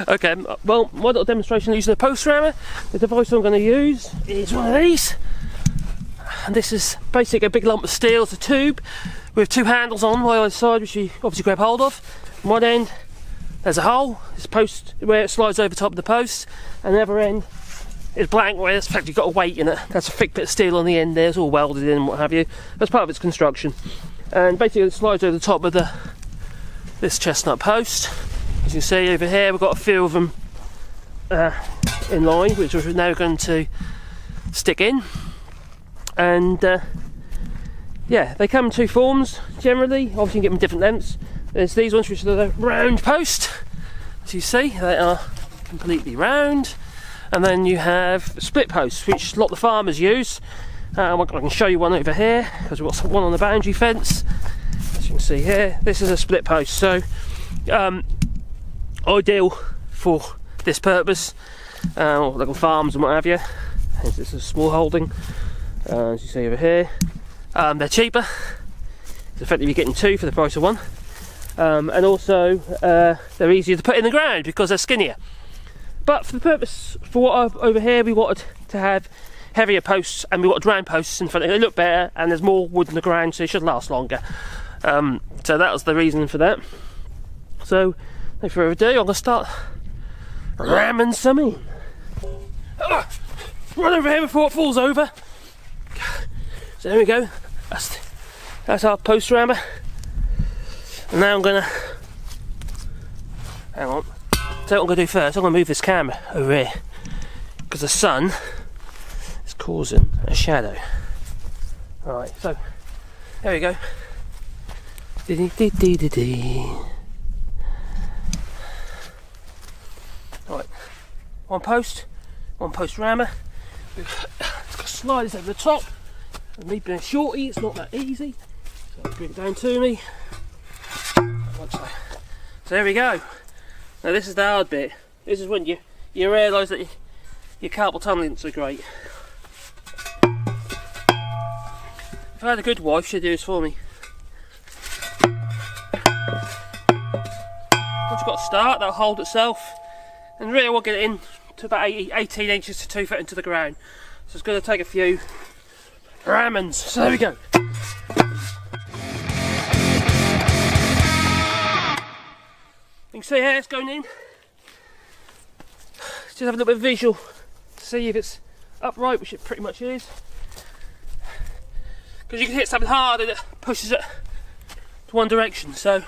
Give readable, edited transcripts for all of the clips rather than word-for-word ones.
Okay, well, my little demonstration using a post rammer. The device I'm going to use is one of these. And this is basically a big lump of steel. It's a tube with two handles on either side, which you obviously grab hold of. On one end, there's a hole. It's a post where it slides over top of the post, and the other end is blank, where it's actually got a weight in it. That's a thick bit of steel on the end there. It's all welded in and what have you. That's part of its construction. And basically, it slides over the top of this chestnut post. As you can see over here, we've got a few of them in line, which we're now going to stick in. And yeah, they come in two forms generally. Obviously, you can get them different lengths. There's these ones, which are the round post. As you see, they are completely round. And then you have split posts, which a lot of the farmers use. I can show you one over here because we've got one on the boundary fence. As you can see here, this is a split post. So ideal for this purpose, little farms and what have you. This is a small holding. As you see over here, they're cheaper. It's effectively getting two for the price of one, and also they're easier to put in the ground because they're skinnier. But for the purpose, for what I've over here, we wanted to have heavier posts, and we wanted round posts in front. They look better, and there's more wood in the ground, so it should last longer. So that was the reason for that. So, no further ado, I'm going to start ramming some in. Run over here before it falls over. So there we go. That's our post rammer. And now I'm gonna hang on. So what I'm gonna do first, I'm gonna move this camera over here because the sun is causing a shadow. Alright, so there we go. Alright, one post rammer. It's got sliders over the top. And me being shorty, it's not that easy. So I'll bring it down to me. So there we go. Now this is the hard bit. This is when you realise that your carpal tunnel isn't so great. If I had a good wife, she'd do this for me. Once you've got to start, that'll hold itself. And really I want to get it in to about 18 inches to 2 foot into the ground. So it's going to take a few rammings. So there we go. You can see how it's going in. Just have a little bit of visual to see if it's upright, which it pretty much is. Because you can hit something hard and it pushes it to one direction. So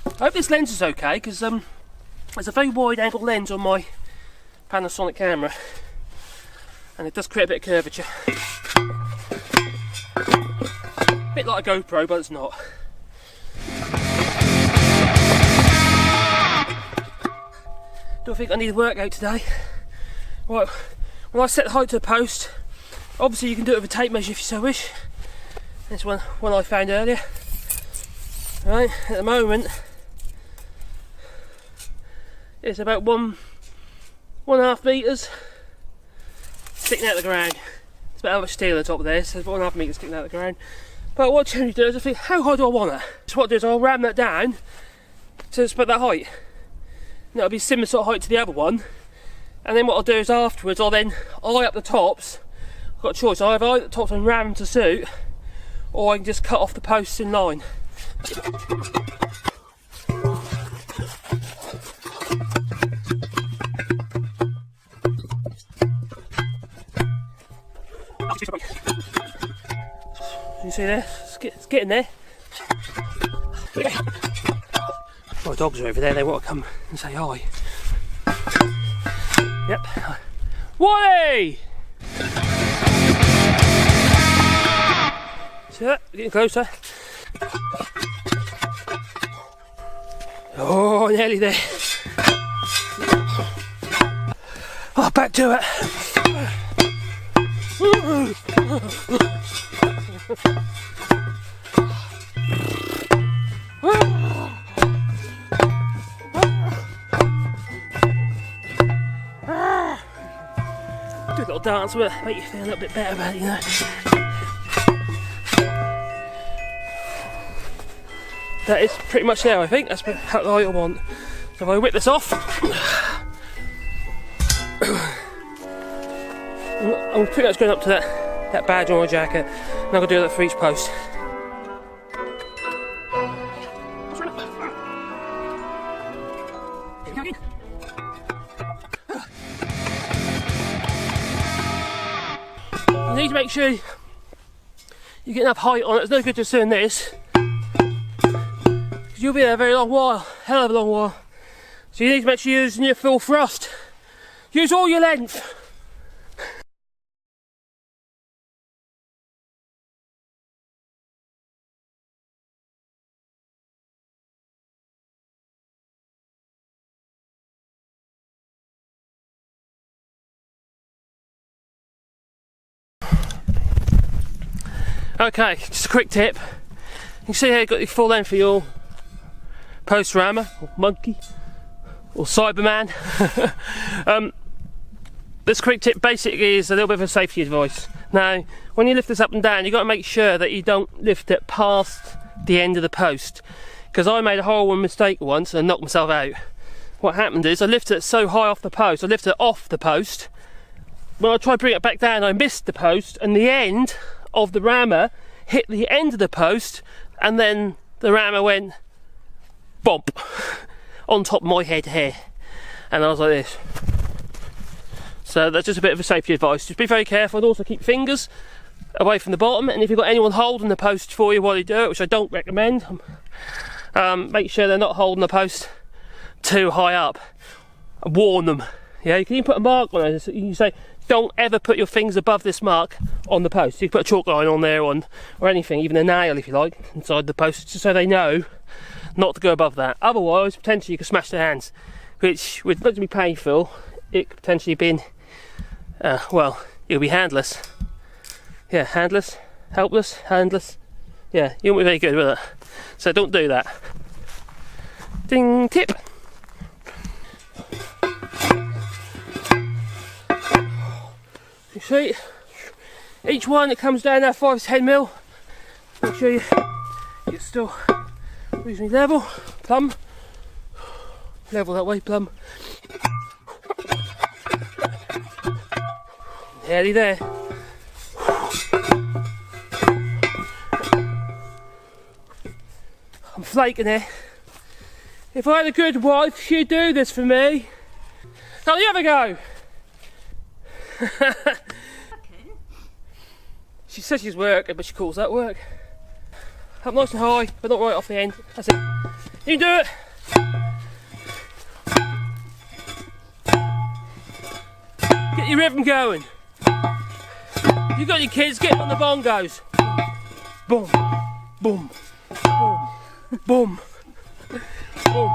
I hope this lens is okay, because there's a very wide angle lens on my Panasonic camera, and it does create a bit of curvature. A bit like a GoPro, but it's not. Don't think I need a workout today. Right, when I set the height to the post, obviously you can do it with a tape measure if you so wish. This one I found earlier. Right, at the moment it's about 1.5 metres sticking out of the ground. It's about how much steel on the top of there, so it's 1.5 metres sticking out of the ground. But what I generally do is I think, how high do I want it? So what I do is I'll ram that down to just about that height. And it'll be similar sort of height to the other one. And then what I'll do is afterwards I'll then eye up the tops. I've got a choice, I either eye up the tops and ram them to suit, or I can just cut off the posts in line. You see there? It's getting there. My dogs are over there, they want to come and say hi. Yep. Wally! See that? Getting closer. Oh, nearly there. Oh, back to it. Do a little dance with it, make you feel a little bit better about it, you know. That is pretty much there, I think. That's how I want. So if I whip this off, I'm pretty much going up to that badge on my jacket, and I'm going to do that for each post. You need to make sure you get enough height on it. It's no good just doing this, because you'll be there a very long while, hell of a long while. So you need to make sure you're using your full thrust. Use all your length. Okay, just a quick tip. You can see how you've got your full length for your post rammer, or monkey, or Cyberman. This quick tip basically is a little bit of a safety advice. Now, when you lift this up and down, you've got to make sure that you don't lift it past the end of the post. Because I made a horrible mistake once and knocked myself out. What happened is I lifted it so high off the post, I lifted it off the post. When I tried to bring it back down, I missed the post, and the end of the rammer hit the end of the post, and then the rammer went bump on top of my head here, and I was like this. So that's just a bit of a safety advice. Just be very careful, and also keep fingers away from the bottom, and if you've got anyone holding the post for you while you do it, which I don't recommend, make sure they're not holding the post too high up. Warn them. Yeah, you can even put a mark on it. You can say, don't ever put your fingers above this mark on the post. You can put a chalk line on there, or anything, even a nail if you like, inside the post, just so they know not to go above that. Otherwise, potentially you could smash their hands, which would not be painful. It could potentially be, well, it'll be handless. Yeah, handless, helpless, handless. Yeah, you won't be very good with it. So don't do that. Ding tip. You see, each one that comes down now 5 to 10 mil. Make sure you're still reasonably level, plumb, level that way, plumb. Nearly there. I'm flaking here. If I had a good wife, she'd do this for me. Now the other go. She says she's working, but she calls that work. Up nice and high, but not right off the end. That's it. You can do it. Get your rhythm going. You got your kids, get on the bongos. Boom, boom, boom, boom, boom.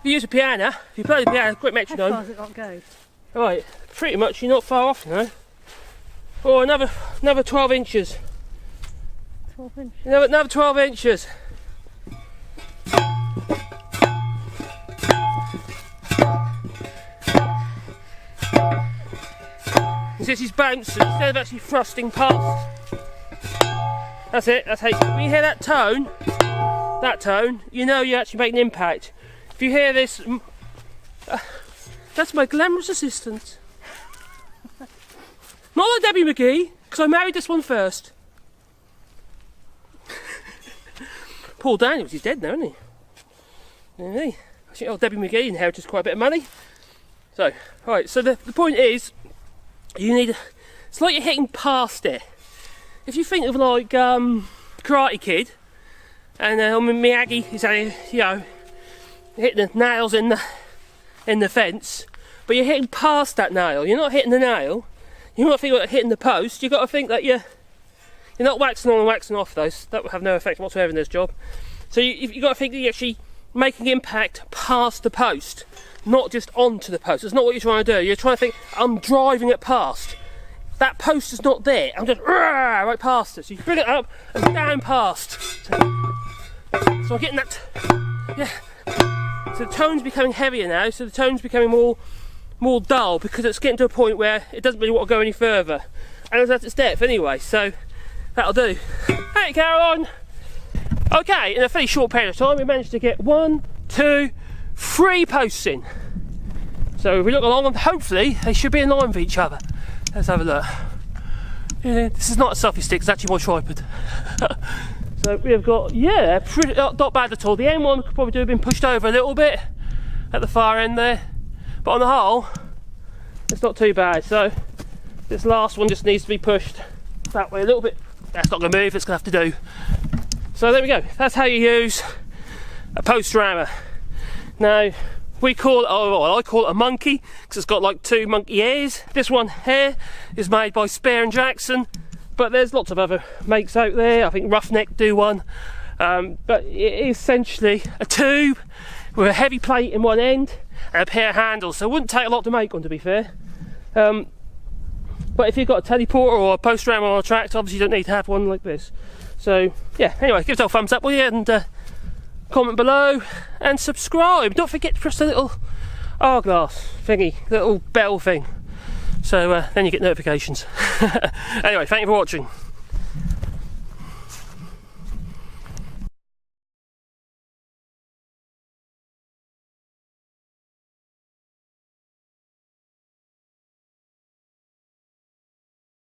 If you use a piano, if you play the piano, quick metronome. How far has it got to go? Right, pretty much you're not far off, you know. Oh, another 12 inches. 12 inches? Another 12 inches. This is bouncing instead of actually thrusting past. That's it, that's how when you hear that tone, you know you actually make an impact. If you hear this, that's my glamorous assistant. Not like Debbie McGee, because I married this one first. Paul Daniels, he's dead now, isn't he? Yeah, I think old Debbie McGee inherited quite a bit of money. So, right, so the point is, you need, it's like you're hitting past it. If you think of like Karate Kid, and Miyagi is hitting the nails in the fence, but you're hitting past that nail. You're not hitting the nail. You're not thinking about hitting the post. You've got to think that you're not waxing on and waxing off those. That would have no effect whatsoever in this job. So you've got to think that you're actually making impact past the post, not just onto the post. That's not what you're trying to do. You're trying to think, I'm driving it past. That post is not there. I'm just right past it. So you bring it up and down past. So I'm getting that. Yeah. So the tone's becoming heavier now. So the tone's becoming more dull because it's getting to a point where it doesn't really want to go any further. And it's at its depth anyway. So that'll do. Hey, Caroline. Okay, in a fairly short period of time, we managed to get 1, 2, 3 posts in. So if we look along them, hopefully they should be in line with each other. Let's have a look. Yeah, this is not a selfie stick, it's actually my tripod. So we've got, yeah, pretty, not bad at all. The end one could probably have been pushed over a little bit at the far end there, but on the whole, it's not too bad. So this last one just needs to be pushed that way a little bit. That's not going to move, it's going to have to do. So there we go, that's how you use a post rammer. Now, we call it, well, I call it a monkey, because it's got like 2 monkey ears. This one here is made by Spear & Jackson, but there's lots of other makes out there. I think Roughneck do one. But it is essentially a tube with a heavy plate in one end and a pair of handles, so it wouldn't take a lot to make one, to be fair. But if you've got a teleporter or a post rammer on a tractor, obviously you don't need to have one like this. So yeah, anyway, give it a thumbs up, will you, and comment below and subscribe. Don't forget to press the little hourglass thingy, little bell thing, so then you get notifications. Anyway, thank you for watching.